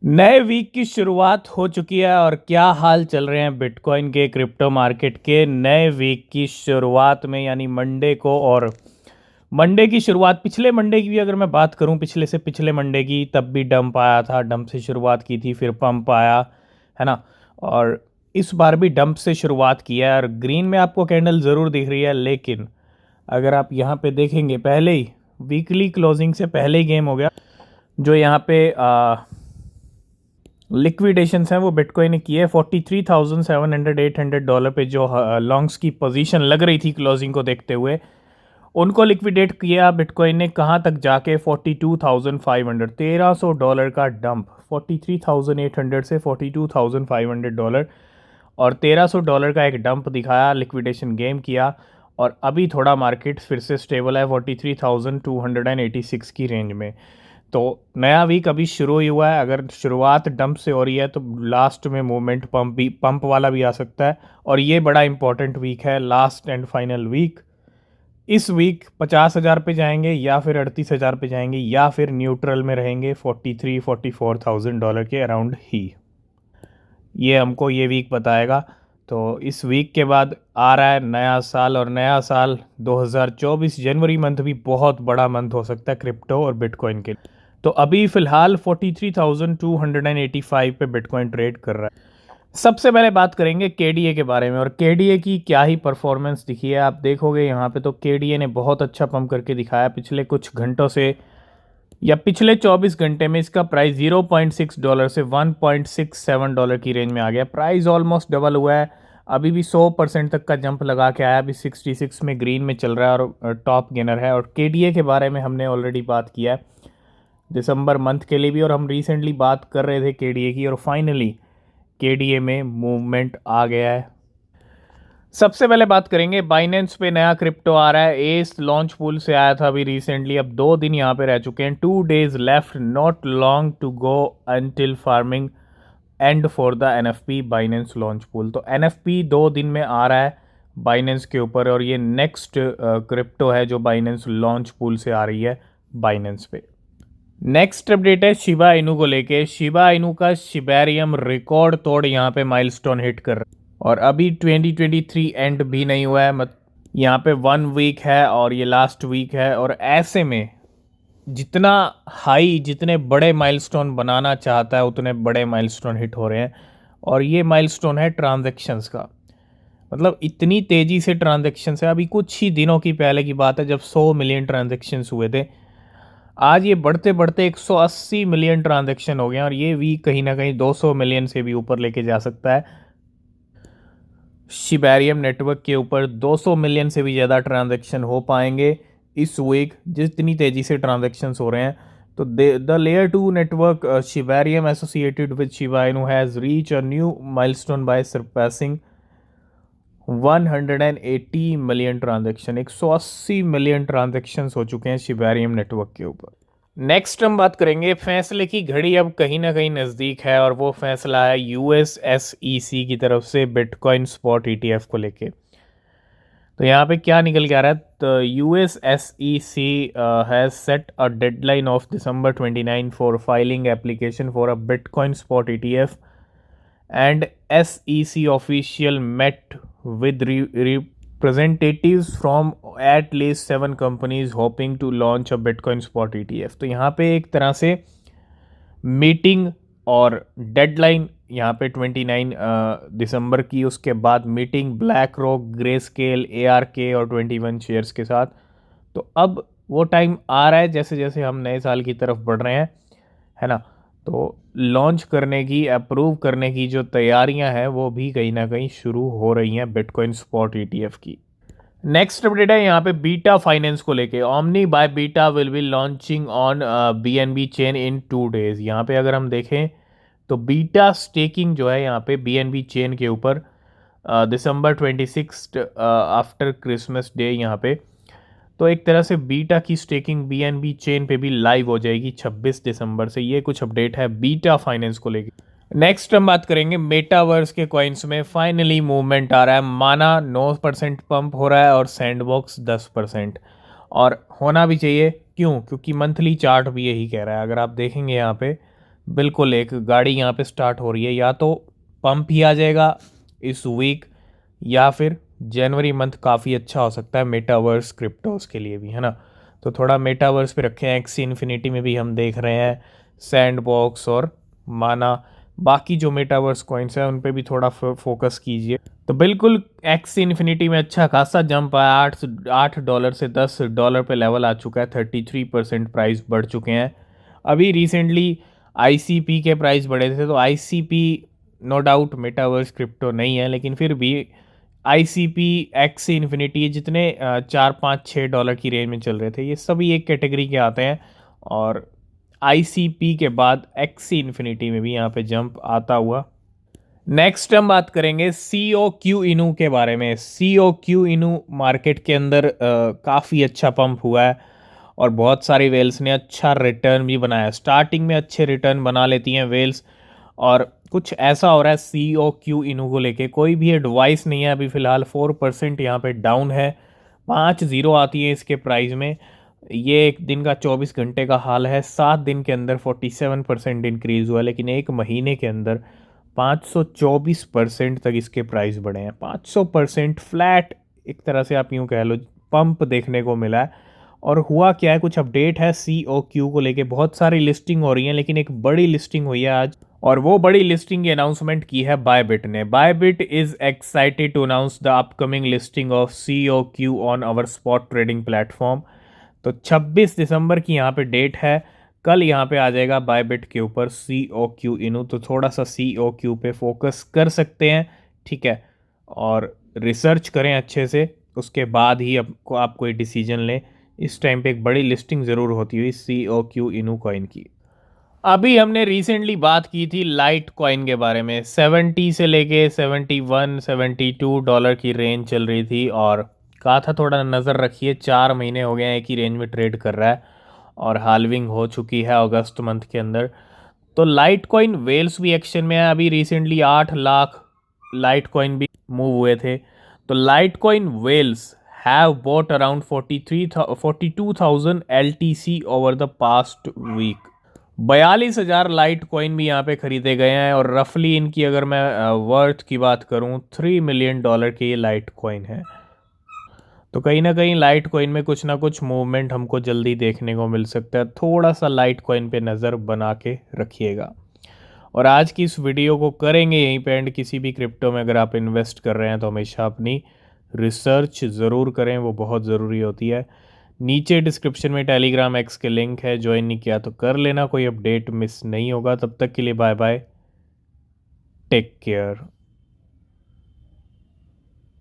नए वीक की शुरुआत हो चुकी है और क्या हाल चल रहे हैं बिटकॉइन के क्रिप्टो मार्केट के नए वीक की शुरुआत में, यानी मंडे को। और मंडे की शुरुआत, पिछले मंडे की भी अगर मैं बात करूं, पिछले से पिछले मंडे की, तब भी डंप आया था। डंप से शुरुआत की थी, फिर पंप आया, है ना। और इस बार भी डंप से शुरुआत की है और ग्रीन में आपको कैंडल ज़रूर दिख रही है। लेकिन अगर आप यहाँ पे देखेंगे, पहले ही वीकली क्लोजिंग से पहले ही गेम हो गया। जो यहाँ पे लिक्विडेशंस हैं वो बिटकॉइन ने किए है 43,700 $800 पे। जो लॉन्ग्स की पोजीशन लग रही थी क्लोजिंग को देखते हुए, उनको लिक्विडेट किया बिटकॉइन ने। कहाँ तक जाके 42,500, $1,300 का डंप। 43,800 से $42,500 और $1,300 का एक डंप दिखाया, लिक्विडेशन गेम किया। और अभी थोड़ा मार्केट फिर से स्टेबल है 43,286 की रेंज में। तो नया वीक अभी शुरू ही हुआ है। अगर शुरुआत डंप से हो रही है तो लास्ट में मूवमेंट पंप वाला भी आ सकता है। और ये बड़ा इंपॉर्टेंट वीक है, लास्ट एंड फाइनल वीक। इस वीक 50,000 पे जाएंगे या फिर 38,000 पे जाएंगे या फिर न्यूट्रल में रहेंगे 43-44,000 के अराउंड ही। ये हमको ये वीक बताएगा। तो इस वीक के बाद आ रहा है नया साल, और नया साल 2024 जनवरी मंथ भी बहुत बड़ा मंथ हो सकता है क्रिप्टो और बिटकॉइन के लिए। तो अभी फ़िलहाल 43,285 पे बिटकॉइन ट्रेड कर रहा है। सबसे पहले बात करेंगे केडीए के बारे में, और केडीए की क्या ही परफॉर्मेंस दिखी है। आप देखोगे यहाँ पे तो केडीए ने बहुत अच्छा पंप करके दिखाया पिछले कुछ घंटों से, या पिछले 24 घंटे में इसका प्राइस $0.6 से $1.67 की रेंज में आ गया। प्राइस ऑलमोस्ट डबल हुआ है। अभी भी 100% तक का जंप लगा के आया। अभी 66 में ग्रीन में चल रहा है और टॉप गेनर है। और केडीए के बारे में हमने ऑलरेडी बात किया है दिसंबर मंथ के लिए भी, और हम रिसेंटली बात कर रहे थे केडीए की, और फाइनली केडीए में मूवमेंट आ गया है। सबसे पहले बात करेंगे बाइनेंस पे नया क्रिप्टो आ रहा है। एस लॉन्च पूल से आया था अभी रिसेंटली। अब 2 दिन यहाँ पे रह चुके हैं। 2 days left, not long to go until farming and for the NFP Binance launch pool. तो एनएफपी 2 दिन में आ रहा है बाइनेंस के ऊपर, और ये नेक्स्ट क्रिप्टो है जो बाइनेंस लॉन्च पूल से आ रही है बाइनेंस पे। नेक्स्ट अपडेट है शिबा इनू को लेके। शिबा इनू का शिबेरियम रिकॉर्ड तोड़ यहाँ पे माइलस्टोन हिट कर रहा है। और अभी 2023 एंड भी नहीं हुआ है, यहाँ पे 1 वीक है और ये लास्ट वीक है। और ऐसे में जितना हाई, जितने बड़े माइलस्टोन बनाना चाहता है उतने बड़े माइलस्टोन हिट हो रहे हैं। और ये माइलस्टोन है ट्रांजैक्शंस का। मतलब इतनी तेज़ी से ट्रांजैक्शंस है। अभी कुछ ही दिनों की पहले की बात है जब 100 मिलियन ट्रांजैक्शंस हुए थे। आज ये बढ़ते बढ़ते 180 मिलियन ट्रांजैक्शन हो गए हैं, और ये वीक कहीं ना कहीं 200 मिलियन से भी ऊपर लेके जा सकता है। शिबेरियम नेटवर्क के ऊपर 200 मिलियन से भी ज़्यादा ट्रांजैक्शन हो पाएंगे इस वीक, जितनी तेज़ी से ट्रांजैक्शंस हो रहे हैं। तो the layer 2 network Shibarium associated with Shiba Inu has reach a new milestone by surpassing 180 million transaction. 180 million transactions हो चुके हैं शिबेरियम नेटवर्क के ऊपर। नेक्स्ट हम बात करेंगे, फैसले की घड़ी अब कहीं ना कहीं नज़दीक है, और वो फैसला है यूएसएसईसी की तरफ से बिटकॉइन स्पॉट ईटीएफ को लेके। तो यहाँ पे क्या निकल के आ रहा है, तो US SEC has set a deadline of December 29 for filing application for a bitcoin spot ETF, and SEC official met with representatives from at least 7 companies hoping to launch a Bitcoin spot ETF। तो यहाँ पे एक तरह से meeting और deadline यहाँ पे 29 दिसंबर की, उसके बाद meeting black rock, grey scale, ARK और 21 शेयर्स के साथ। तो अब वो टाइम आ रहा है जैसे जैसे हम नए साल की तरफ बढ़ रहे हैं, है ना। तो लॉन्च करने की, अप्रूव करने की जो तैयारियां हैं वो भी कहीं ना कहीं शुरू हो रही हैं बिटकॉइन स्पॉट ETF की। नेक्स्ट अपडेट है यहाँ पे बीटा फाइनेंस को लेके। Omni by beta will be launching on BNB chain in 2 days। यहाँ पे अगर हम देखें तो बीटा स्टेकिंग जो है यहाँ पे BNB चेन के ऊपर December 26 आफ्टर क्रिसमस डे यहाँ पे, तो एक तरह से बीटा की स्टेकिंग BNB चेन पे भी लाइव हो जाएगी 26 दिसंबर से। ये कुछ अपडेट है बीटा फाइनेंस को लेकर। नेक्स्ट हम बात करेंगे मेटावर्स के कॉइन्स में फाइनली मूवमेंट आ रहा है। माना 9% पंप हो रहा है और सैंडबॉक्स 10%, और होना भी चाहिए। क्यों? क्योंकि मंथली चार्ट भी यही कह रहा है। अगर आप देखेंगे यहाँ पे बिल्कुल एक गाड़ी यहाँ पे स्टार्ट हो रही है, या तो पंप ही आ जाएगा इस वीक, या फिर जनवरी मंथ काफ़ी अच्छा हो सकता है मेटावर्स क्रिप्टोस के लिए भी, है ना। तो थोड़ा मेटावर्स पे रखे हैं। एक्सी इन्फिनिटी में भी हम देख रहे हैं, सैंड बॉक्स और माना, बाकी जो मेटावर्स कॉइन्स हैं उन पे भी थोड़ा फोकस कीजिए। तो बिल्कुल एक्सी इन्फिनिटी में अच्छा खासा जंप आया, $8 से $10 पे लेवल आ चुका है, 33% प्राइस बढ़ चुके हैं। अभी रिसेंटली आईसीपी के प्राइस बढ़े थे, तो ICP no doubt metaverse crypto नहीं है, लेकिन फिर भी आईसीपी एक्सी इन्फिनिटी जितने 4 5 6 डॉलर की रेंज में चल रहे थे, ये सभी एक कैटेगरी के आते हैं। और आईसीपी के बाद एक्सी इन्फिनिटी में भी यहाँ पे जंप आता हुआ। नेक्स्ट हम बात करेंगे सी ओ क्यू इनू के बारे में। सी ओ क्यू इनू मार्केट के अंदर काफ़ी अच्छा पंप हुआ है, और बहुत सारी वेल्स ने अच्छा रिटर्न भी बनाया। स्टार्टिंग में अच्छे रिटर्न बना लेती हैं वेल्स, और कुछ ऐसा हो रहा है सी ओ क्यू इनू को लेके कोई भी एडवाइस नहीं है अभी फ़िलहाल। 4% यहाँ पे डाउन है, 5 जीरो आती है इसके प्राइस में। ये एक दिन का 24 घंटे का हाल है। 7 दिन के अंदर 47% इंक्रीज़ हुआ, लेकिन एक महीने के अंदर 524% तक इसके प्राइस बढ़े हैं। 500% फ्लैट, एक तरह से आप यूँ कह लो, पंप देखने को मिला है। और हुआ क्या है, कुछ अपडेट है सी ओ क्यू को लेके। बहुत सारी लिस्टिंग हो रही हैं, लेकिन एक बड़ी लिस्टिंग हुई है आज, और वो बड़ी लिस्टिंग की अनाउंसमेंट की है बायबिट ने। Bybit is excited to announce the upcoming listing of C O Q on our spot trading platform. तो 26 दिसंबर की यहाँ पे डेट है, कल यहाँ पे आ जाएगा बायबिट के ऊपर सी ओ क्यू इनू। तो थोड़ा सा सी ओ क्यू पे फोकस कर सकते हैं, ठीक है, और रिसर्च करें अच्छे से, उसके बाद ही आपको आप कोई डिसीजन लें। इस टाइम पे एक बड़ी लिस्टिंग ज़रूर होती हुई सी ओ क्यू इनू कॉइन की। अभी हमने रिसेंटली बात की थी लाइट कॉइन के बारे में। 70 से लेके 71 72 डॉलर की रेंज चल रही थी, और कहा था थोड़ा नज़र रखिए, 4 महीने हो गए हैं एक ही रेंज में ट्रेड कर रहा है, और हाल्विंग हो चुकी है अगस्त मंथ के अंदर। तो लाइट कॉइन वेल्स भी एक्शन में है। अभी रिसेंटली 8 लाख लाइट कॉइन भी मूव हुए थे। तो Litecoin whales have bought around 42,000 LTC over the past week. 42,000 Litecoin भी यहाँ पे खरीदे गए हैं, और रफली इनकी अगर मैं वर्थ की बात करूँ, $3 मिलियन के ये लाइट कॉइन है। तो कहीं ना कहीं लाइट कॉइन में कुछ ना कुछ मूवमेंट हमको जल्दी देखने को मिल सकता है। थोड़ा सा लाइट कॉइन पे नज़र बना के रखिएगा। और आज की इस वीडियो को करेंगे यहीं पे एंड। किसी भी क्रिप्टो में अगर आप इन्वेस्ट कर रहे हैं तो हमेशा अपनी रिसर्च ज़रूर करें, वो बहुत ज़रूरी होती है। नीचे डिस्क्रिप्शन में टेलीग्राम एक्स के लिंक है, ज्वाइन नहीं किया तो कर लेना, कोई अपडेट मिस नहीं होगा। तब तक के लिए बाय बाय, टेक केयर।